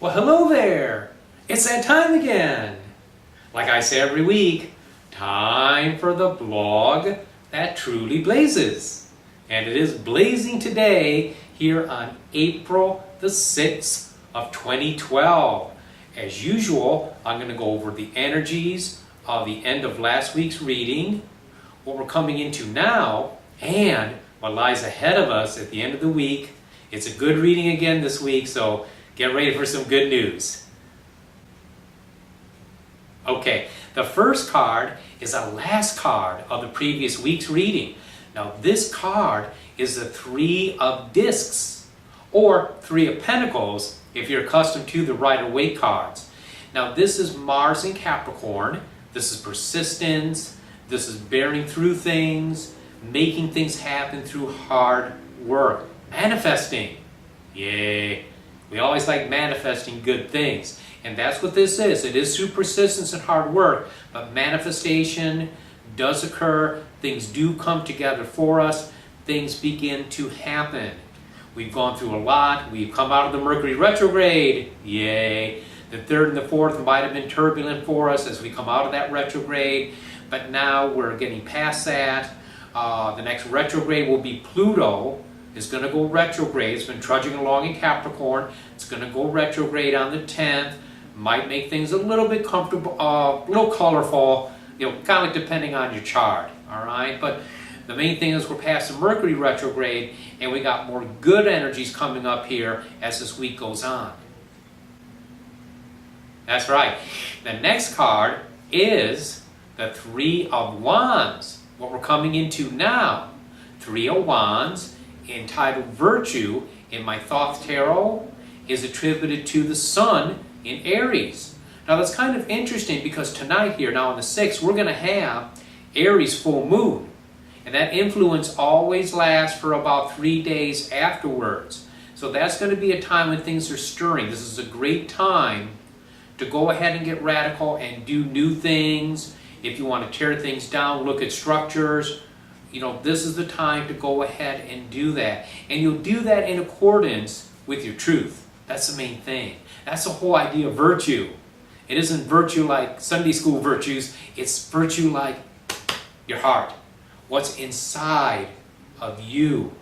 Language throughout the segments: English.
Well, hello there. It's that time again. Like I say every week, time for the blog that truly blazes. And it is blazing today here on April the 6th of 2012. As usual, I'm going to go over the energies of the end of last week's reading, what we're coming into now, and what lies ahead of us at the end of the week. It's a good reading again this week, so get ready for some good news. Okay, the first card is a last card of the previous week's reading. Now this card is the Three of Discs, or Three of Pentacles, if you're accustomed to the Rider-Waite cards. Now this is Mars in Capricorn. This is persistence. This is bearing through things, making things happen through hard work. Manifesting. Yay. We always like manifesting good things. And that's what this is. It is through persistence and hard work. But manifestation does occur. Things do come together for us. Things begin to happen. We've gone through a lot. We've come out of the Mercury retrograde. Yay. The third and the fourth might have been turbulent for us as we come out of that retrograde. But now we're getting past that. The next retrograde will be Pluto. It's going to go retrograde. It's been trudging along in Capricorn. It's going to go retrograde on the 10th. Might make things a little bit comfortable, a little colorful, kind of depending on your chart. All right, but the main thing is we're past the Mercury retrograde, and we got more good energies coming up here as this week goes on. That's right. The next card is the Three of Wands. What we're coming into now. Three of Wands, entitled Virtue in my Thoth Tarot, is attributed to the Sun in Aries. Now that's kind of interesting because tonight here, now on the 6th, we're going to have Aries full moon. And that influence always lasts for about 3 days afterwards. So that's going to be a time when things are stirring. This is a great time to go ahead and get radical and do new things. If you want to tear things down, look at structures, this is the time to go ahead and do that. And you'll do that in accordance with your truth. That's the main thing. That's the whole idea of virtue. It isn't virtue like Sunday school virtues. It's virtue like your heart. What's inside of you.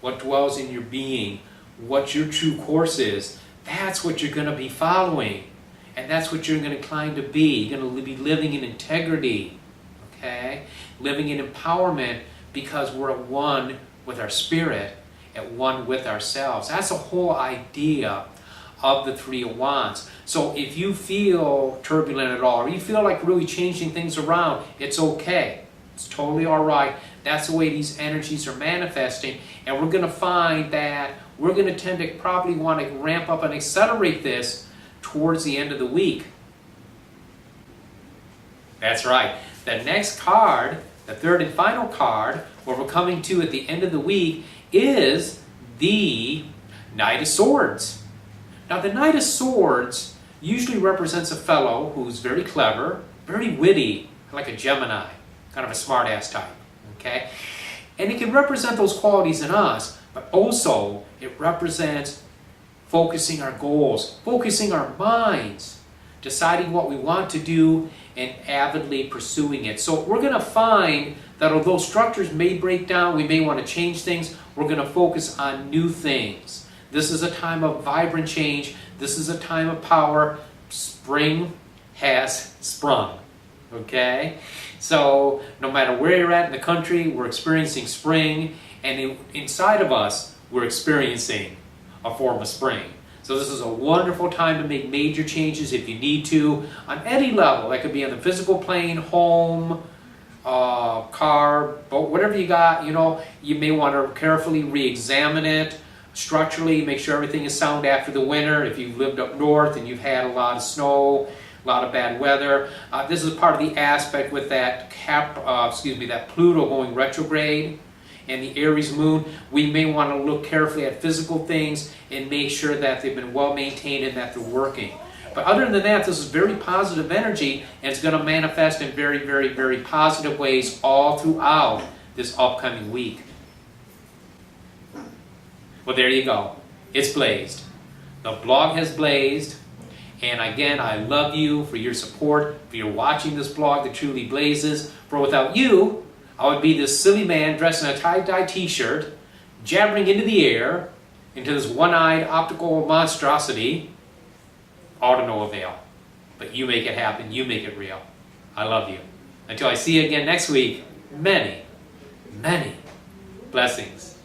What dwells in your being. What your true course is. That's what you're going to be following. And that's what you're going to climb to be. You're going to be living in integrity. Okay? Living in empowerment because we're at one with our spirit, at one with ourselves. That's the whole idea of the Three of Wands. So if you feel turbulent at all, or you feel like really changing things around, it's okay. It's totally all right. That's the way these energies are manifesting. And we're going to find that we're going to tend to probably want to ramp up and accelerate this towards the end of the week. That's right. The next card, the third and final card, what we're coming to at the end of the week, is the Knight of Swords. Now the Knight of Swords usually represents a fellow who's very clever, very witty, like a Gemini, kind of a smart-ass type. Okay? And it can represent those qualities in us, but also it represents focusing our goals, focusing our minds, deciding what we want to do, and avidly pursuing it. So we're going to find that although structures may break down, we may want to change things, we're going to focus on new things. This is a time of vibrant change. This is a time of power. Spring has sprung. Okay? So no matter where you're at in the country, we're experiencing spring, and inside of us, we're experiencing a form of spring. So this is a wonderful time to make major changes if you need to on any level. That could be on the physical plane, home, car, boat, whatever you got. You may want to carefully re-examine it structurally, make sure everything is sound after the winter. If you've lived up north and you've had a lot of snow, a lot of bad weather, this is part of the aspect with that that Pluto going retrograde and the Aries moon. We may want to look carefully at physical things and make sure that they've been well maintained and that they're working. But other than that, this is very positive energy, and it's going to manifest in very, very, very positive ways all throughout this upcoming week. Well, there you go. It's blazed. The blog has blazed. And again, I love you for your support, for your watching this blog that truly blazes. For without you, I would be this silly man dressed in a tie-dye t-shirt, jabbering into the air, into this one-eyed optical monstrosity, all to no avail. But you make it happen, you make it real. I love you. Until I see you again next week, many, many blessings.